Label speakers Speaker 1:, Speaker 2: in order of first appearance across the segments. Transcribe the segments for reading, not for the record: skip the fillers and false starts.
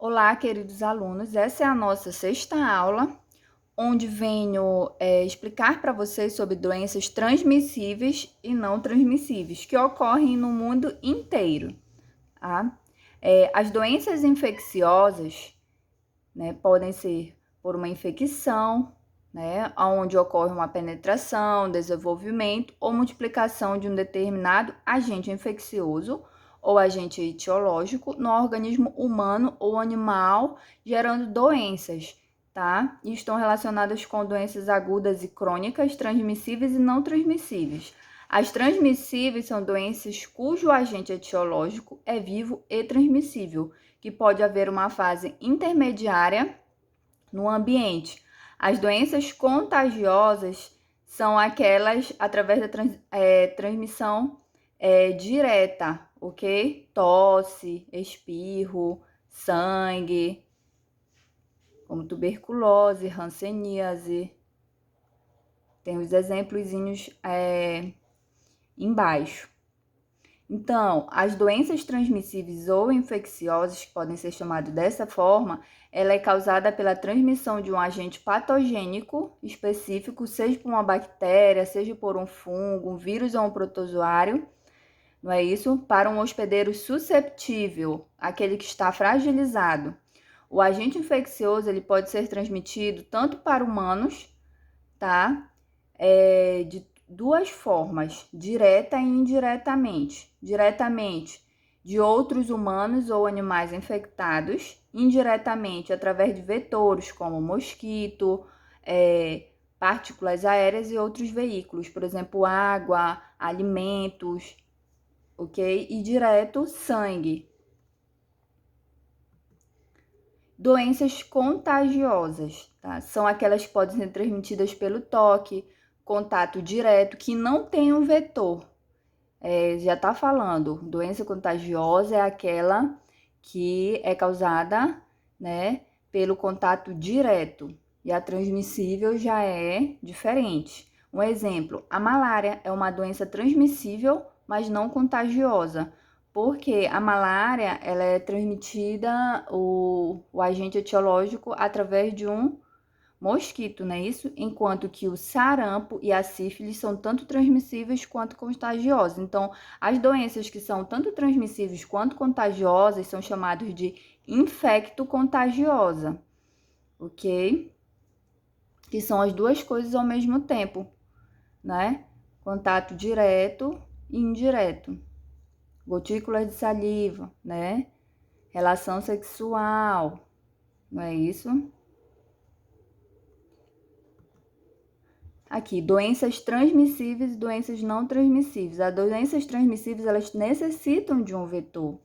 Speaker 1: Olá, queridos alunos. Essa é a nossa sexta aula, onde venho explicar para vocês sobre doenças transmissíveis e não transmissíveis que ocorrem no mundo inteiro. Tá? As doenças infecciosas, né, podem ser por uma infecção, né, onde ocorre uma penetração, desenvolvimento ou multiplicação de um determinado agente infeccioso ou agente etiológico no organismo humano ou animal, gerando doenças, tá? E estão relacionadas com doenças agudas e crônicas, transmissíveis e não transmissíveis. As transmissíveis são doenças cujo agente etiológico é vivo e transmissível, que pode haver uma fase intermediária no ambiente. As doenças contagiosas são aquelas através da transmissão direta, ok? Tosse, espirro, sangue, como tuberculose, hanseníase. Tem os exemplozinhos embaixo. Então, as doenças transmissíveis ou infecciosas, que podem ser chamadas dessa forma, ela é causada pela transmissão de um agente patogênico específico, seja por uma bactéria, seja por um fungo, um vírus ou um protozoário, não é isso? Para um hospedeiro susceptível, aquele que está fragilizado. O agente infeccioso ele pode ser transmitido tanto para humanos, tá? De duas formas, direta e indiretamente. Diretamente, de outros humanos ou animais infectados, indiretamente, através de vetores como mosquito, partículas aéreas e outros veículos, por exemplo, água, alimentos, ok? E direto, sangue. Doenças contagiosas, tá? São aquelas que podem ser transmitidas pelo toque, contato direto, que não tem um vetor. Já tá falando, doença contagiosa é aquela que é causada, né, pelo contato direto. E a transmissível já é diferente. Um exemplo, a malária é uma doença transmissível, mas não contagiosa. Porque a malária, ela é transmitida, o agente etiológico, através de um mosquito, não é isso? Enquanto que o sarampo e a sífilis são tanto transmissíveis quanto contagiosas. Então, as doenças que são tanto transmissíveis quanto contagiosas são chamadas de infecto-contagiosa, ok? Que são as duas coisas ao mesmo tempo, né? Contato direto e indireto. Gotículas de saliva, né? Relação sexual, não é isso? Aqui, doenças transmissíveis e doenças não transmissíveis. As doenças transmissíveis, elas necessitam de um vetor,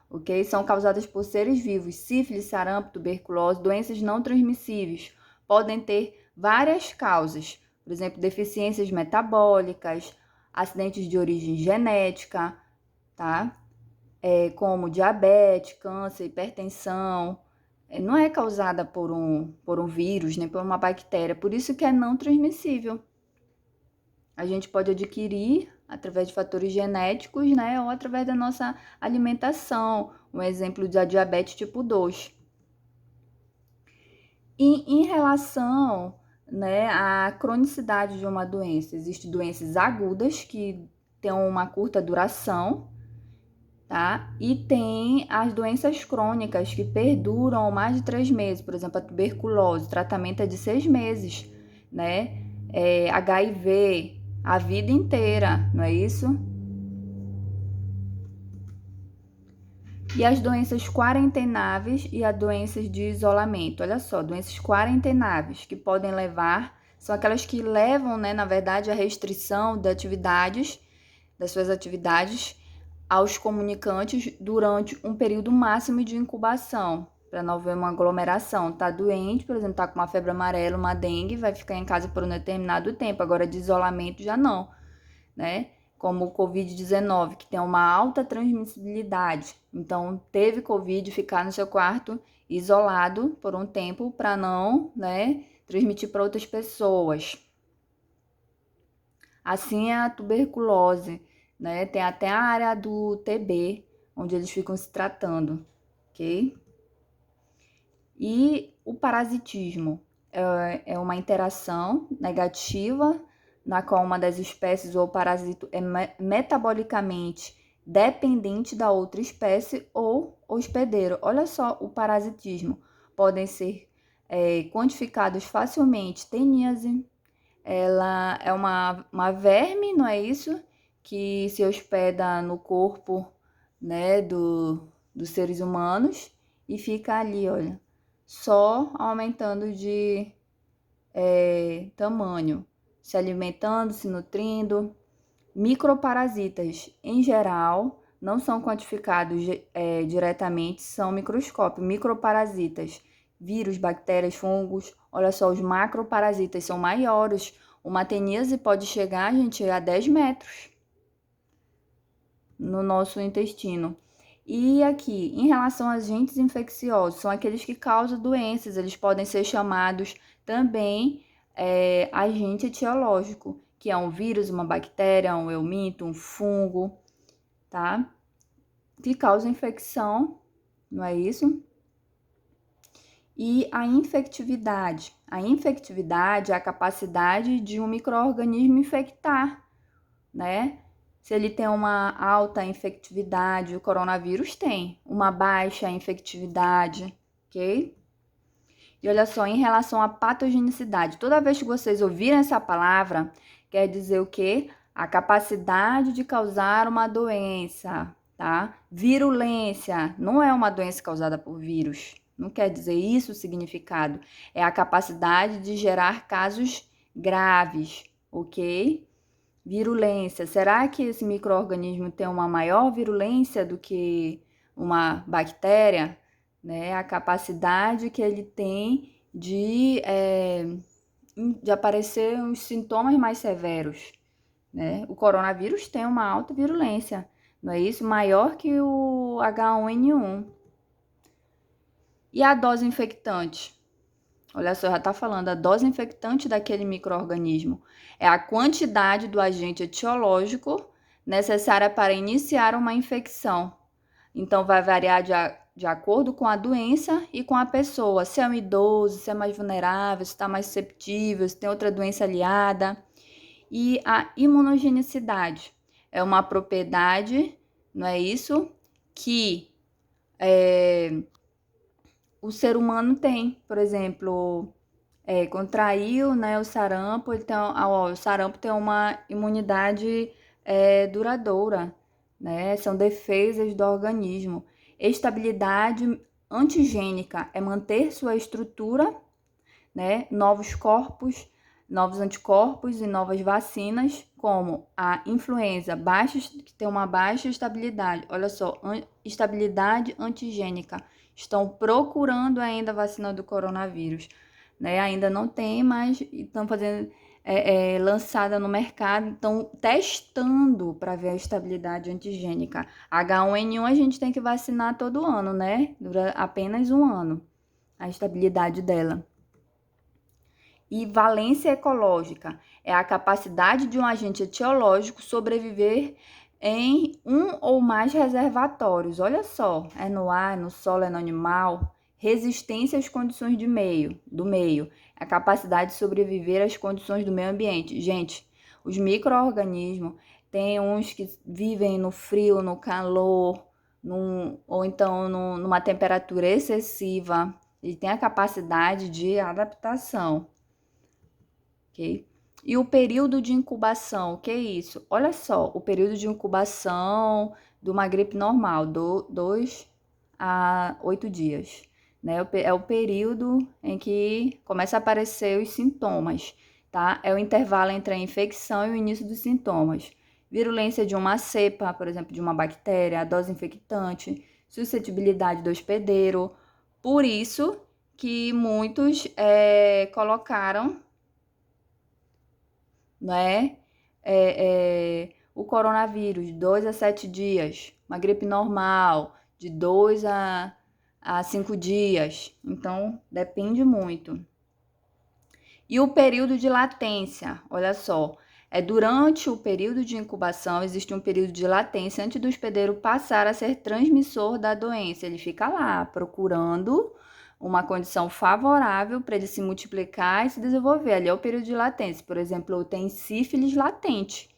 Speaker 1: ok? São causadas por seres vivos. Sífilis, sarampo, tuberculose, doenças não transmissíveis. Podem ter várias causas, por exemplo, deficiências metabólicas, acidentes de origem genética, tá? Como diabetes, câncer, hipertensão. Não é causada por um vírus, nem por uma bactéria, por isso que é não transmissível. A gente pode adquirir através de fatores genéticos, né, ou através da nossa alimentação. Um exemplo da diabetes tipo 2. E em relação, né, à cronicidade de uma doença, existem doenças agudas que têm uma curta duração, tá? E tem as doenças crônicas que perduram mais de 3 meses, por exemplo, a tuberculose, o tratamento é de 6 meses, né? HIV, a vida inteira, não é isso? E as doenças quarentenáveis e as doenças de isolamento. Olha só, doenças quarentenáveis que podem levar, são aquelas que levam, né, na verdade, a restrição de atividades, das suas atividades aos comunicantes durante um período máximo de incubação, para não haver uma aglomeração. Tá doente, por exemplo, tá com uma febre amarela, uma dengue, vai ficar em casa por um determinado tempo. Agora, de isolamento já não, né? Como o Covid-19, que tem uma alta transmissibilidade. Então, teve Covid, ficar no seu quarto isolado por um tempo para não, né, transmitir para outras pessoas. Assim é a tuberculose, né? Tem até a área do TB, onde eles ficam se tratando, ok? E o parasitismo é uma interação negativa na qual uma das espécies ou parasito é metabolicamente dependente da outra espécie ou hospedeiro. Olha só o parasitismo. Podem ser quantificados facilmente. Teníase, ela é uma verme, não é isso? Que se hospeda no corpo, né, dos seres humanos e fica ali, olha, só aumentando de tamanho, se alimentando, se nutrindo. Microparasitas, em geral, não são quantificados diretamente, são microscópio. Microparasitas, vírus, bactérias, fungos. Olha só, os macroparasitas são maiores. Uma teníase pode chegar, gente, a 10 metros no nosso intestino. E aqui, em relação a agentes infecciosos, são aqueles que causam doenças, eles podem ser chamados também agente etiológico, que é um vírus, uma bactéria, um euminto, um fungo, tá? Que causa infecção, não é isso? E a infectividade. A infectividade é a capacidade de um micro-organismo infectar, né? Se ele tem uma alta infectividade, o coronavírus tem uma baixa infectividade, ok? E olha só, em relação à patogenicidade, toda vez que vocês ouvirem essa palavra, quer dizer o quê? A capacidade de causar uma doença, tá? Virulência não é uma doença causada por vírus. Não quer dizer isso o significado. É a capacidade de gerar casos graves, ok? Virulência. Será que esse micro-organismo tem uma maior virulência do que uma bactéria? Né? A capacidade que ele tem de aparecer uns sintomas mais severos. Né? O coronavírus tem uma alta virulência, não é isso? Maior que o H1N1. E a dose infectante? Olha só, já está falando, a dose infectante daquele micro-organismo é a quantidade do agente etiológico necessária para iniciar uma infecção. Então, vai variar de acordo com a doença e com a pessoa. Se é um idoso, se é mais vulnerável, se está mais susceptível, se tem outra doença aliada. E a imunogenicidade é uma propriedade, não é isso? Que o ser humano tem. Por exemplo, contraiu, né, o sarampo, então, o sarampo tem uma imunidade duradoura, né? São defesas do organismo. Estabilidade antigênica é manter sua estrutura, né? Novos corpos, novos anticorpos e novas vacinas, como a influenza, que tem uma baixa estabilidade. Olha só, estabilidade antigênica. Estão procurando ainda a vacina do coronavírus. Né? Ainda não tem, mas estão fazendo lançada no mercado, estão testando para ver a estabilidade antigênica. H1N1 a gente tem que vacinar todo ano, né? Dura apenas um ano a estabilidade dela. E valência ecológica é a capacidade de um agente etiológico sobreviver em um ou mais reservatórios. Olha só, é no ar, no solo, é no animal. Resistência às condições do meio, a capacidade de sobreviver às condições do meio ambiente. Gente, os micro-organismos, tem uns que vivem no frio, no calor, ou então numa temperatura excessiva. Ele tem a capacidade de adaptação, ok? E o período de incubação, o que é isso? Olha só, o período de incubação de uma gripe normal, 2 a 8 dias. Né? É o período em que começa a aparecer os sintomas, tá? É o intervalo entre a infecção e o início dos sintomas. Virulência de uma cepa, por exemplo, de uma bactéria, a dose infectante, suscetibilidade do hospedeiro. Por isso que muitos colocaram, né, o coronavírus, 2 a 7 dias. Uma gripe normal, de 2 a 5 dias. Então, depende muito. E o período de latência, olha só, durante o período de incubação, existe um período de latência antes do hospedeiro passar a ser transmissor da doença. Ele fica lá procurando uma condição favorável para ele se multiplicar e se desenvolver. Ali é o período de latência. Por exemplo, tem sífilis latente,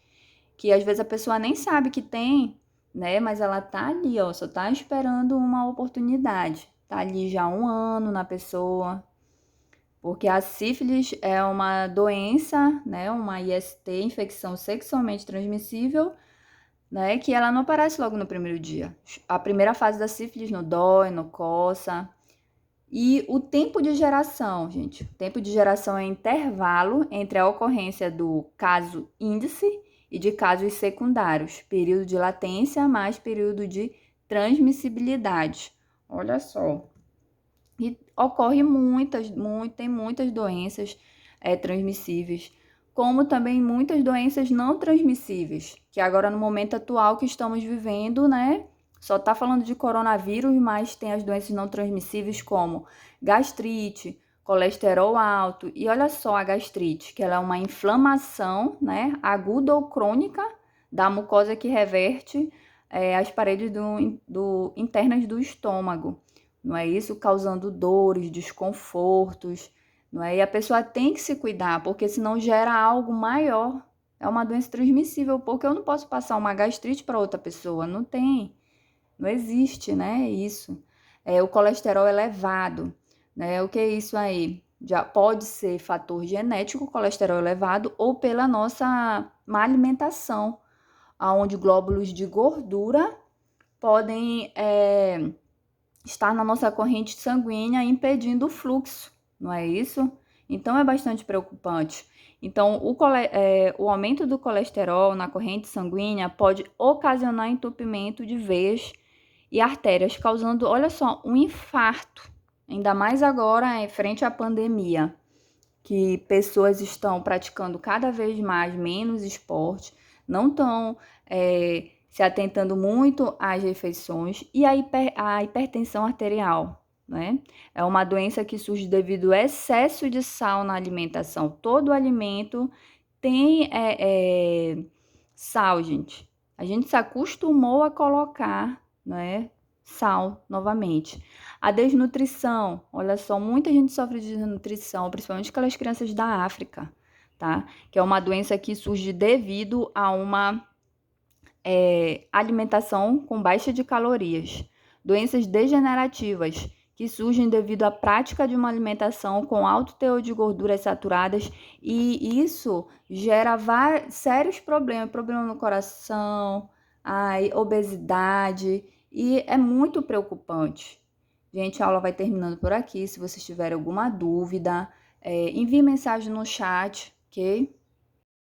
Speaker 1: que às vezes a pessoa nem sabe que tem, né? Mas ela tá ali, ó, só tá esperando uma oportunidade. Tá ali já há 1 ano na pessoa. Porque a sífilis é uma doença, né? Uma IST, infecção sexualmente transmissível, né? Que ela não aparece logo no primeiro dia. A primeira fase da sífilis não dói, não coça. E o tempo de geração, gente. O tempo de geração é intervalo entre a ocorrência do caso índice e de casos secundários. Período de latência mais período de transmissibilidade. Olha só. E ocorre tem muitas doenças transmissíveis, como também muitas doenças não transmissíveis, que agora no momento atual que estamos vivendo, né? Só tá falando de coronavírus, mas tem as doenças não transmissíveis como gastrite, colesterol alto. E olha só a gastrite, que ela é uma inflamação, né, aguda ou crônica da mucosa que reverte as paredes internas do estômago. Não é isso? Causando dores, desconfortos, não é? E a pessoa tem que se cuidar, porque senão gera algo maior. É uma doença transmissível, porque eu não posso passar uma gastrite para outra pessoa, não tem. Não existe, né? Isso. O colesterol elevado, né? O que é isso aí? Já pode ser fator genético, colesterol elevado, ou pela nossa má alimentação, onde glóbulos de gordura podem estar na nossa corrente sanguínea impedindo o fluxo, não é isso? Então é bastante preocupante. Então, o aumento do colesterol na corrente sanguínea pode ocasionar entupimento de veias e artérias, causando, olha só, um infarto. Ainda mais agora, em frente à pandemia, que pessoas estão praticando cada vez mais menos esporte, não estão se atentando muito às refeições e a hipertensão arterial, né? É uma doença que surge devido ao excesso de sal na alimentação. Todo alimento tem sal, gente. A gente se acostumou a colocar, né, sal novamente. A desnutrição, olha só, muita gente sofre de desnutrição, principalmente aquelas crianças da África, tá? Que é uma doença que surge devido a uma alimentação com baixa de calorias. Doenças degenerativas, que surgem devido à prática de uma alimentação com alto teor de gorduras saturadas, e isso gera sérios problemas, problema no coração, obesidade, e é muito preocupante. Gente, a aula vai terminando por aqui. Se vocês tiverem alguma dúvida, envie mensagem no chat, ok?